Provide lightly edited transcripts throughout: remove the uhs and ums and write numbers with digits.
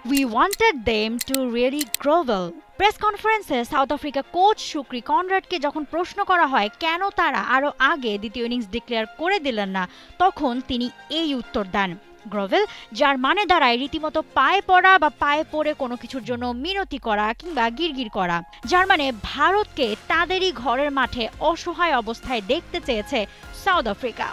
We wanted them to really grovel. Press কনফারেন্সে south Africa coach শুক্রি কনরাডকে যখন প্রশ্ন করা হয় কেন তারা আরও আগে দ্বিতীয় ইনিংস ডিক্লেয়ার করে দিলেন না, তখন তিনি এই উত্তর দেন। গ্রোভেল, যার মানে দাঁড়ায় রীতিমতো পায়ে পড়া বা পায়ে পড়ে কোনো কিছুর জন্য মিনতি করা কিংবা গিরগির করা, যার মানে ভারতকে তাদেরই ঘরের মাঠে অসহায় অবস্থায় দেখতে চেয়েছে South Africa.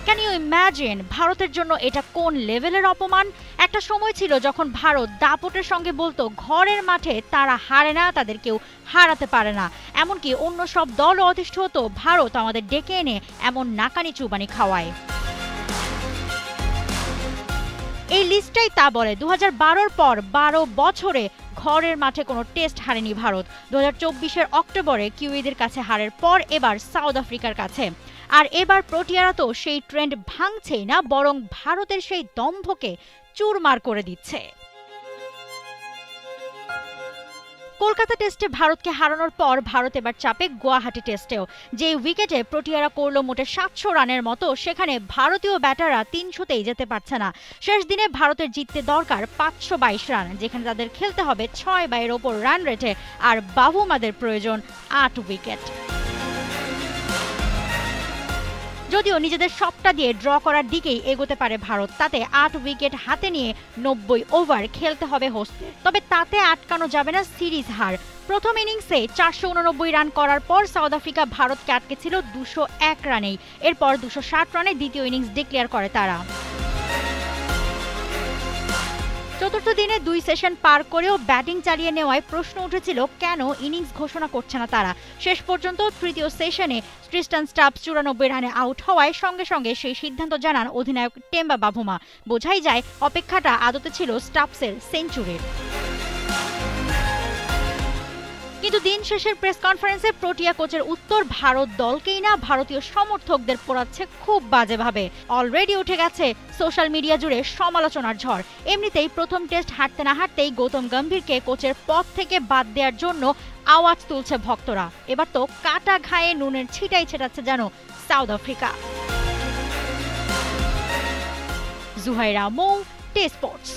Can you imagine ভারতের জন্য এটা কোন লেভেলের অপমান? একটা সময় ছিল যখন ভারত দাপটের সঙ্গে বলতো ঘরের মাঠে তারা হারে না, তাদের কেউ হারাতে পারে না। এমনকি অন্য সব দলও অতিষ্ঠ হতো ভারত আমাদের ডেকে এনে এমন নাকানি চুবানি খাওয়ায়। এই লিস্টটাই তা বলে। 2012-র পর 12 বছরে ঘরের মাঠে কোনো টেস্ট হারেনি ভারত। 2024-এর অক্টোবরে কিউইদের কাছে হারের পর এবার সাউথ আফ্রিকার কাছে। আর এবার প্রোটিয়ারা তো সেই ট্রেন্ড ভাঙছেই না, বরং ভারতের সেই দম্ভকে চুরমার করে দিচ্ছে। কলকাতা টেস্টে ভারতকে হারানোর পর ভারত এবার চাপে গুয়াহাটি টেস্টেও। যে উইকেটে প্রোটিয়ারা করল মোটে 700 রানের মতো, সেখানে ভারতীয় ব্যাটাররা 300তেই যেতে পারছে না। শেষ দিনে ভারতের জিততে দরকার 522 রান, যেখানে তাদের খেলতে হবে 6 বা এর ওপর রান রেটে, আর বাভুমাদের প্রয়োজন 8 উইকেট। যদিও নিজেদের সবটা দিয়ে ড্র করার দিকেই এগোতে পারে ভারত, তাতে 8 উইকেট হাতে নিয়ে 90 ওভার খেলতে হবে হোস্টদের। তবে তাতে আটকানো যাবে না সিরিজ হার। প্রথম ইনিংসে 489 রান করার পর সাউথ আফ্রিকা ভারতকে আটকেছিল 201 রানেই। এরপর 260 রানে দ্বিতীয় ইনিংস ডিক্লেয়ার করে তারা। চতুর্থ দিনে 2 সেশন পার করেও ব্যাটিং চালিয়ে নেওয়ায় প্রশ্ন উঠেছিল কেন ইনিংস ঘোষণা করছে না তারা। শেষ পর্যন্ত তৃতীয় সেশনে ট্রিস্টান স্টাবস 94 রানে আউট হওয়ায় সঙ্গে সঙ্গে সেই সিদ্ধান্ত জানান অধিনায়ক টেম্বা বাভুমা। বোঝাই যায় অপেক্ষাটা আদতে ছিল স্টাবসের সেঞ্চুরির। কিন্তু দিন শেষের প্রেস কনফারেন্সে প্রোটিয়া কোচের উত্তর ভারত দলকেই না, ভারতীয় সমর্থকদের পোড়াচ্ছে খুব বাজেভাবে। অলরেডি উঠে গেছে সোশ্যাল মিডিয়া জুড়ে সমালোচনার ঝড়। এমনিতেই প্রথম টেস্ট হারতে না হারতেই গৌতম গম্ভীরকে কোচের পদ থেকে বাদ দেওয়ার জন্য আওয়াজ তুলছে ভক্তরা। এবার তো কাটা ঘায়ে নুনের ছিটাই ছেটাচ্ছে যেন South Africa. Zuhaira Mou, T Sports.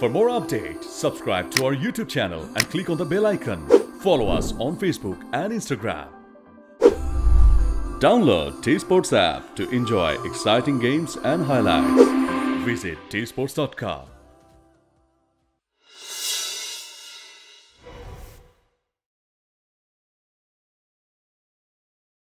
For more updates, subscribe to our YouTube channel and click on the bell icon. Follow us on Facebook and Instagram. Download T-Sports app to enjoy exciting games and highlights. Visit tsports.com.